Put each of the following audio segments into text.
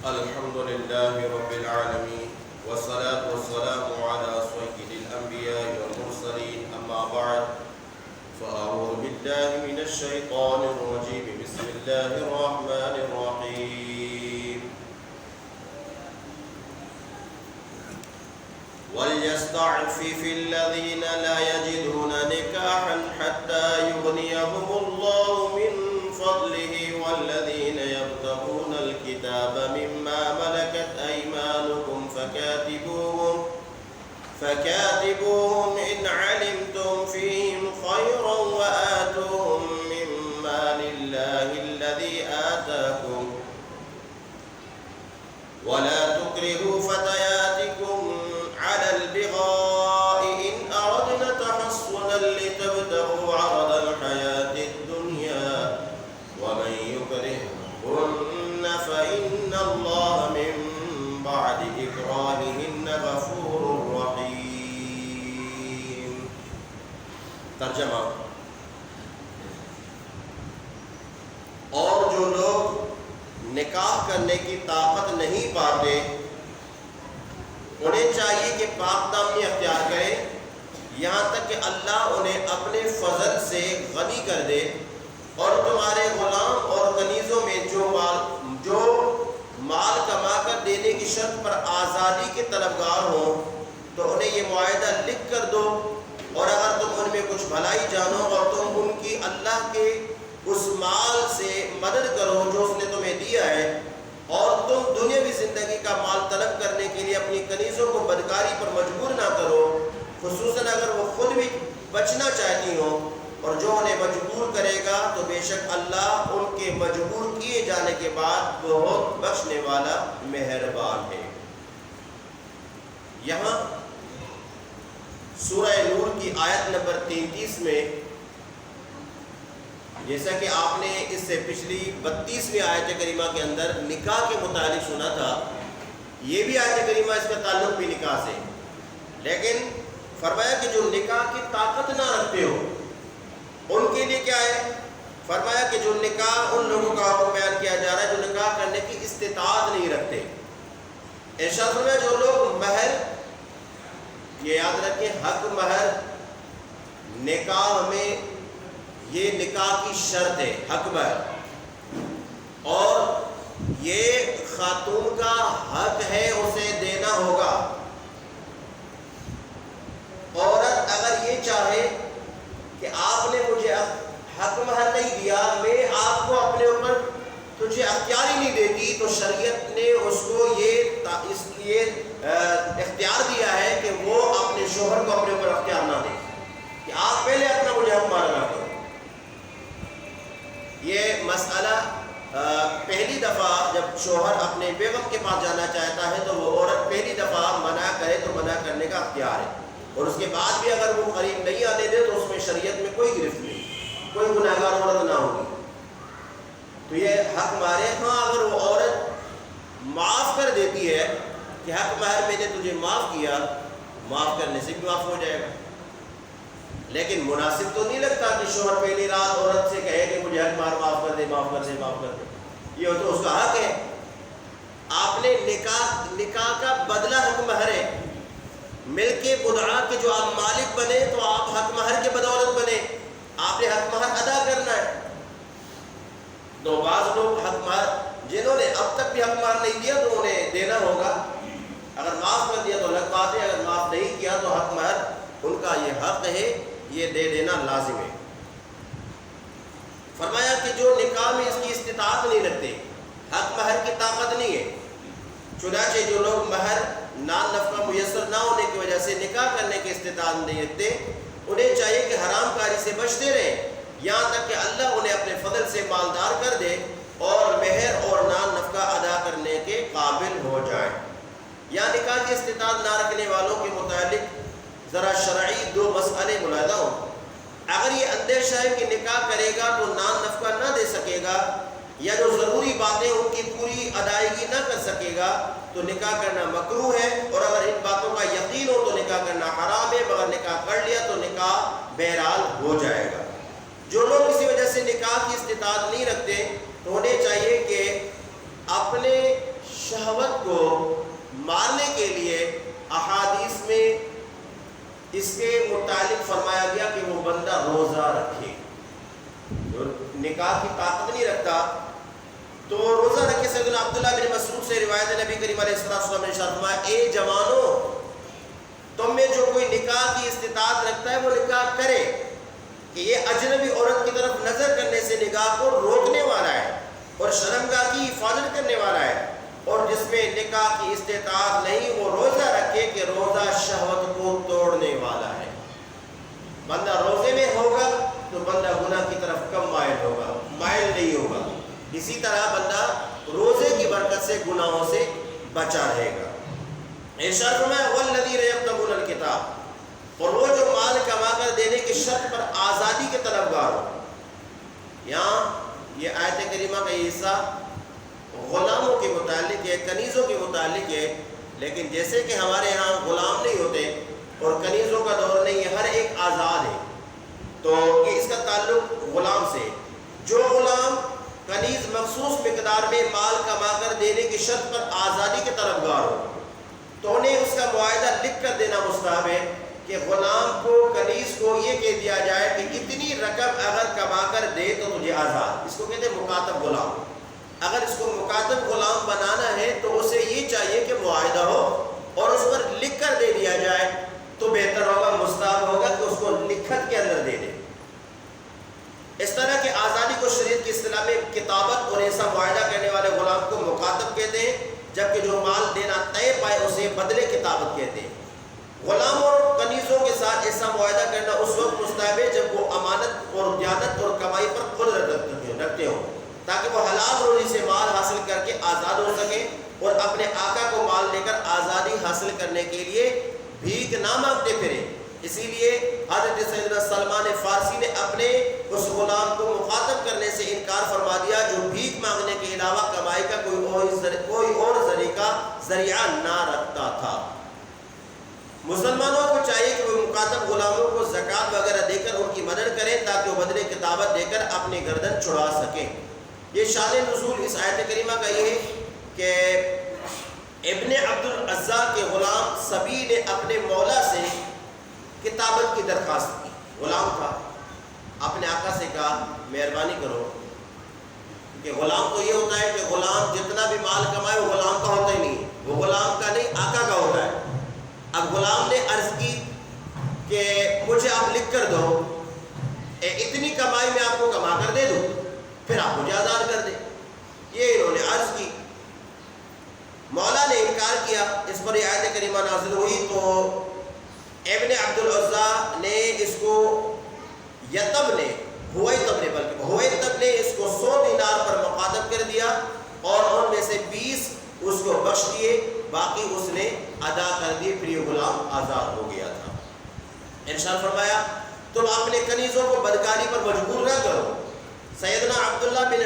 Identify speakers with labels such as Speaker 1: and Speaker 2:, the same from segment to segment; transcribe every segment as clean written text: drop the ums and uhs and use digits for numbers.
Speaker 1: الحمد لله رب العالمين والصلاة والسلام على سيد الأنبياء والمرسلين أما بعد فأعوذ بالله من الشيطان الرجيم بسم الله الرحمن الرحيم وليستعفف الذين لا يجدون نكاحا حتى يغنيهم الله من فضله والذين يبتغون الكتاب مما ملكت أيمانكم فكاتبوهم إن علمتم فيهم خيرا وآتوهم مما لله الذي آتاكم ولا تكرهوا فتياتكم على البغاء إن أردنا تحصنا لتبتغوا عرض الحياة الدنيا ومن يكرههن فإن الله من بعد إكراههن غفور رحيم. ترجمہ: اور جو لوگ نکاح کرنے کی طاقت نہیں پاتے انہیں چاہیے کہ پاک دامنی اختیار کریں یہاں تک کہ اللہ انہیں اپنے فضل سے غنی کر دے، اور تمہارے غلام اور کنیزوں میں جو مال کما کر دینے کی شرط پر آزادی کے طلبگار ہوں تو انہیں یہ معاہدہ لکھ کر دو، اور اگر تم ان میں کچھ بھلائی جانو اور تم ان کی اللہ کے اس مال سے مدد کرو جو اس نے تمہیں دیا ہے، اور تم دنیاوی زندگی کا مال طلب کرنے کے لیے اپنی کنیزوں کو بدکاری پر مجبور نہ کرو، خصوصاً اگر وہ خود بھی بچنا چاہتی ہوں، اور جو انہیں مجبور کرے گا تو بے شک اللہ ان کے مجبور کیے جانے کے بعد بہت بخشنے والا مہربان ہے۔ یہاں سورہ نور کی آیت نمبر 33 میں، جیسا کہ آپ نے اس سے پچھلی 32ویں آیت کریمہ کے اندر نکاح کے متعلق سنا تھا، یہ بھی آیت کریمہ اس کا تعلق بھی نکاح سے، لیکن فرمایا کہ جو نکاح کی طاقت نہ رکھتے ہو ان کے لیے کیا ہے؟ فرمایا کہ جو نکاح، ان لوگوں کا حکم بیان کیا جا رہا ہے جو نکاح کرنے کی استطاعت نہیں رکھتے۔ ارشاد فرمایا جو لوگ مہر، یہ یاد رکھیں حق مہر نکاح میں، یہ نکاح کی شرط ہے حق مہر، اور یہ خاتون کا حق ہے اسے دینا ہوگا۔ عورت اگر یہ چاہے کہ آپ نے مجھے حق مہر نہیں دیا، میں آپ کو اپنے اوپر تجھے اختیار ہی نہیں دیتی، تو شریعت نے اس کو یہ اختیار دیا ہے کہ وہ اپنے شوہر کو اپنے اوپر اختیار نہ دے کہ آپ پہلے اپنا مجھے حق مہر نہ کرو۔ یہ مسئلہ پہلی دفعہ جب شوہر اپنے بیگم کے پاس جانا چاہتا ہے تو وہ عورت پہلی دفعہ منع کرے تو منع کرنے کا اختیار ہے، اور اس کے بعد بھی اگر وہ قریب نہیں آنے دے تو اس میں شریعت میں کوئی گرفت نہیں، کوئی گناہگار عورت نہ ہوگی۔ تو یہ حق مہر ہے۔ ہاں اگر وہ عورت معاف کر دیتی ہے کہ حق مہر میں نے تجھے معاف کیا، معاف کرنے سے بھی معاف ہو جائے گا، لیکن مناسب تو نہیں لگتا کہ شوہر پہلی رات عورت سے کہے کہ مجھے حق مہر معاف کر دے، معاف کر دے، معاف کر دے۔ یہ تو اس کا حق ہے، آپ نے نکاح کا بدلہ حق مہر ہے، مل کے بدعا کے جو آپ مالک بنے تو آپ حق مہر کے بدولت بنے، آپ نے حق مہر ادا کرنا ہے۔ تو بعض لوگ حق مہر جنہوں نے اب تک بھی حق مہر نہیں دیا تو انہیں دینا ہوگا، اگر معاف کر دیا تو الگ بات ہے، اگر معاف نہیں کیا تو حق مہر ان کا یہ حق ہے، یہ دے دینا لازم ہے۔ فرمایا کہ جو نکاح میں اس کی استطاعت نہیں رکھتے، حق مہر کی طاقت نہیں ہے، چنانچہ جو لوگ مہر نان نفقہ میسر نہ ہونے کی وجہ سے نکاح کرنے کی استطاعت نہیں رکھتے، انہیں چاہیے کہ حرام کاری سے بچتے رہیں یہاں تک کہ اللہ انہیں اپنے فضل سے مالدار کر دے اور مہر اور نان نفقہ ادا کرنے کے قابل ہو جائیں۔ یا نکاح کی استطاعت نہ رکھنے والوں کے متعلق ذرا شرعی 2 مسئلے ملاحظہ ہوں۔ اگر یہ اندیشہ ہے کہ نکاح کرے گا تو نان نفقہ نہ دے سکے گا یا جو ضروری باتیں ان کی پوری ادائیگی نہ کر سکے گا تو نکاح کرنا مکروہ ہے، اور اگر ان باتوں کا یقین ہو تو نکاح کرنا حرام ہے، مگر نکاح کر لیا تو نکاح بہرحال ہو جائے گا۔ جو لوگ کسی وجہ سے نکاح کی استطاعت نہیں رکھتے تو انہیں چاہیے کہ اپنے مارنے کے لیے احادیث میں اس کے متعلق فرمایا گیا کہ وہ بندہ روزہ رکھے. جو نکاح کی طاقت نہیں رکھتا تو روزہ رکھے. سیدنا عبداللہ بن مسعود سے روایت ہے، نبی کریم علیہ السلام نے ارشاد فرمایا، اے جوانوں، تم میں جو کوئی نکاح کی استطاعت رکھتا ہے وہ نکاح کرے، کہ یہ اجنبی عورت کی طرف نظر کرنے سے نکاح کو روکنے والا ہے اور شرمگاہ کی حفاظت کرنے والا ہے. اور جس میں نکاح کی استطاعت نہیں وہ روزہ رکھے کہ روزہ شہوت کو توڑنے والا ہے. بندہ روزے میں ہوگا تو بندہ گناہ کی طرف کم مائل ہوگا، مائل نہیں ہوگا. اسی طرح بندہ روزے کی برکت سے گناہوں سے بچا رہے گا. ارشاد فرمایا والذین یبتغون الکتاب، اور وہ جو مال کما کر دینے کی شرط پر آزادی کے طلبگار ہو. یہاں یہ آیت کریمہ کا حصہ غلاموں کے متعلق ہے، کنیزوں کے متعلق ہے. لیکن جیسے کہ ہمارے ہاں غلام نہیں ہوتے اور کنیزوں کا دور نہیں ہے، ہر ایک آزاد ہے، تو یہ اس کا تعلق غلام سے. جو غلام کنیز مخصوص مقدار میں مال کما کر دینے کی شرط پر آزادی کے طلبگار ہو تو انہیں اس کا معاہدہ لکھ کر دینا مستحب ہے کہ غلام کو، کنیز کو یہ کہہ دیا جائے کہ اتنی رقم اگر کما کر دے تو تجھے آزاد. اس کو کہتے ہیں مکاتب غلام. اگر اس کو مکاتب غلام بنانا ہے تو اسے یہ چاہیے کہ معاہدہ ہو اور اس پر لکھ کر دے دیا جائے تو بہتر ہوگا، مستحب ہوگا کہ اس کو لکھت کے اندر دے دے. اس طرح کی آزادی کو شریعت کی اصطلاح میں کتابت اور ایسا معاہدہ کرنے والے غلام کو مکاتب کہتے ہیں، جبکہ جو مال دینا طے پائے اسے بدلے کتابت کہتے ہیں. غلام اور کنیزوں کے ساتھ ایسا معاہدہ کرنا اس وقت مستحب ہے جب وہ امانت اور دیانت اور کمائی پر قدرت رکھتے ہوں، تاکہ وہ حلال روزی سے مال حاصل کر کے آزاد ہو سکیں اور اپنے آقا کو مال لے کر آزادی حاصل کرنے کے لیے بھیک نہ مانگتے پھریں. اسی لیے حضرت سیدنا سلمان فارسی نے اپنے اس غلام کو مخاطب کرنے سے انکار فرما دیا جو بھیک مانگنے کے علاوہ کمائی کا کوئی اور ذریعہ نہ رکھتا تھا. مسلمانوں کو چاہیے کہ وہ مخاطب غلاموں کو زکوٰۃ وغیرہ دے کر ان کی مدد کریں تاکہ وہ بدلے کتابت دے کر اپنی گردن چھڑا سکیں. یہ شان نزول اس آیت کریمہ کا یہ ہے کہ ابن عبد العزیٰ کے غلام سبی نے اپنے مولا سے کتابت کی درخواست کی. غلام تھا، اپنے آقا سے کہا مہربانی کرو، کہ غلام تو یہ ہوتا ہے کہ غلام جتنا بھی مال کمائے وہ غلام کا ہوتا ہی نہیں، وہ غلام کا نہیں آقا کا ہوتا ہے. اب غلام نے عرض کی کہ مجھے آپ لکھ کر دو، اتنی کمائی میں آپ کو کما کر دے دوں، پھر آپ مجھے آزاد کر دیں. یہ انہوں نے عرض کی. مولا نے انکار کیا. اس پر یہ آیت کریمہ نازل ہوئی تو ابن عبد العزیٰ نے اس کو ہویتب نے اس کو 100 دینار پر مقادم کر دیا اور ان میں سے 20 اس کو بخش دیے، باقی اس نے ادا کر دیے، پھر یہ غلام آزاد ہو گیا تھا. ارشاد فرمایا تم اپنے کنیزوں کو بدکاری پر مجبور نہ کرو. سیدنا عبداللہ بن،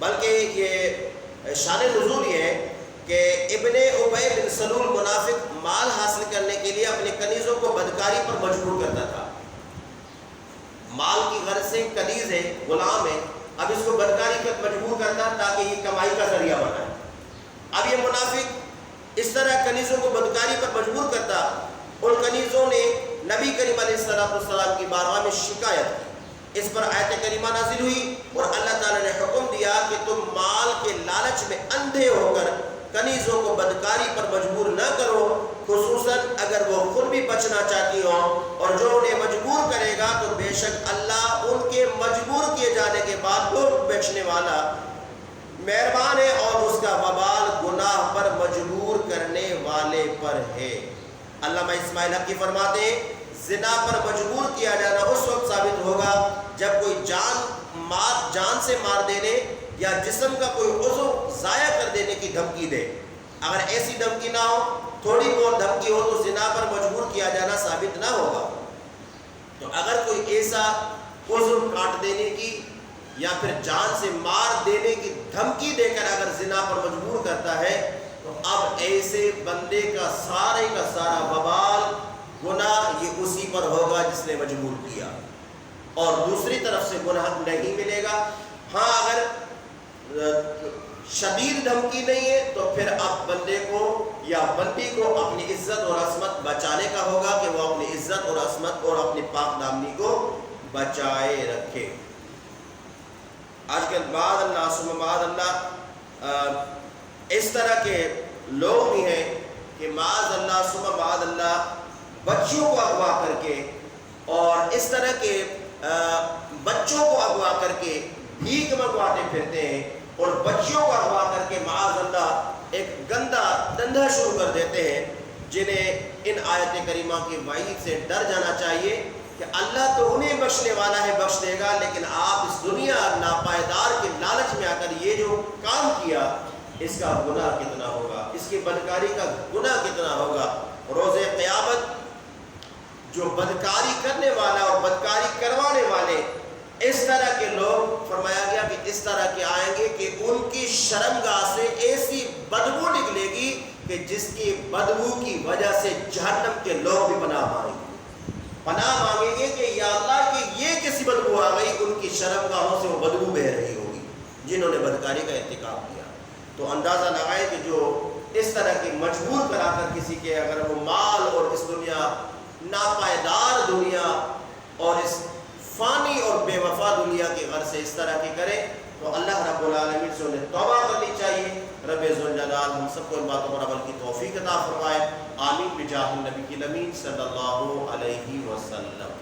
Speaker 1: بلکہ یہ شان نزول یہ ہے کہ ابن ابی بن سلول منافق مال حاصل کرنے کے لیے اپنے کنیزوں کو بدکاری پر مجبور کرتا تھا. مال کی غرض سے کنیز ہے، غلام ہے، اب اس کو بدکاری پر مجبور کرتا تاکہ یہ کمائی کا ذریعہ بنائے. اب یہ منافق اس طرح کنیزوں کو بدکاری پر مجبور کرتا. ان کنیزوں نے نبی کریم علیہ السلام کی بارگاہ میں شکایت کی. اس پر آیت کریمہ نازل ہوئی اور اللہ تعالیٰ نے حکم دیا کہ تم مال کے لالچ میں اندھے ہو کر کنیزوں کو بدکاری پر مجبور نہ کرو، خصوصاً اگر وہ خود بھی بچنا چاہتی ہوں، اور جو انہیں مجبور کرے گا تو بے شک اللہ ان کے مجبور کیے جانے کے بعد وہ بچنے والا مہربان ہے اور اس کا وبال گناہ پر مجبور کرنے والے پر ہے. علامہ اسماعیل حقی فرماتے ہیں زنا پر مجبور کیا جانا اس وقت ثابت ہوگا جب کوئی جان سے مار دینے یا جسم کا کوئی عضو ضائع کر دینے کی دھمکی دے. اگر ایسی دھمکی نہ ہو، تھوڑی بہت دھمکی ہو تو زنا پر مجبور کیا جانا ثابت نہ ہوگا. تو اگر کوئی ایسا عضو کاٹ دینے کی یا پھر جان سے مار دینے کی دھمکی دے کر اگر زنا پر مجبور کرتا ہے تو اب ایسے بندے کا سارا وبال گناہ یہ اسی پر ہوگا جس نے مجبور کیا، اور دوسری طرف سے گناہ نہیں ملے گا. ہاں اگر شدید دھمکی نہیں ہے تو پھر اب بندے کو یا بندی کو اپنی عزت اور عصمت بچانے کا ہوگا کہ وہ اپنی عزت اور عصمت اور اپنی پاک دامنی کو بچائے رکھے۔ آج کل بعد اللہ ثم بعد اللہ اس طرح کے لوگ بھی ہیں کہ معاذ اللہ ثم بعد اللہ بچیوں کو اغوا کر کے اور اس طرح کے بچوں کو اغوا کر کے بھیک منگواتے پھرتے ہیں اور بچیوں کو اغوا کر کے معاذ اللہ ایک گندا دندہ شروع کر دیتے ہیں، جنہیں ان آیت کریمہ کی وعید سے ڈر جانا چاہیے کہ اللہ تو انہیں بخشنے والا ہے، بخش دے گا، لیکن آپ اس دنیا ناپائیدار کے لالچ میں آ کر یہ جو کام کیا اس کا گناہ کتنا ہوگا، اس کی بدکاری کا گناہ کتنا ہوگا۔ روز قیامت جو بدکاری کرنے والا اور بدکاری کروانے والے اس طرح کے لوگ، فرمایا گیا کہ اس طرح کے آئیں گے کہ ان کی شرمگاہ سے ایسی بدبو نکلے گی کہ جس کی بدبو کی وجہ سے جہنم کے لوگ بھی پناہ مانگیں گے کہ یا اللہ کہ یہ کسی بدبو آ گئی، ان کی شرمگاہوں سے وہ بدبو بہہ رہی ہوگی جنہوں نے بدکاری کا ارتکاب کیا۔ تو اندازہ لگائے کہ جو اس طرح کی مجبور کرا کر کسی کے اگر وہ مال اور اس دنیا ناپائیدار دنیا اور اس فانی اور بے وفا دنیا کے غرض سے اس طرح کی کرے تو اللہ رب العالمین سے انہیں توبہ کرنی چاہیے۔ رب ذوالجلال ہم سب کو ان باتوں پر عمل کی توفیق عطا فرمائے، آمین بجاہ النبی الامین صلی اللہ علیہ وسلم۔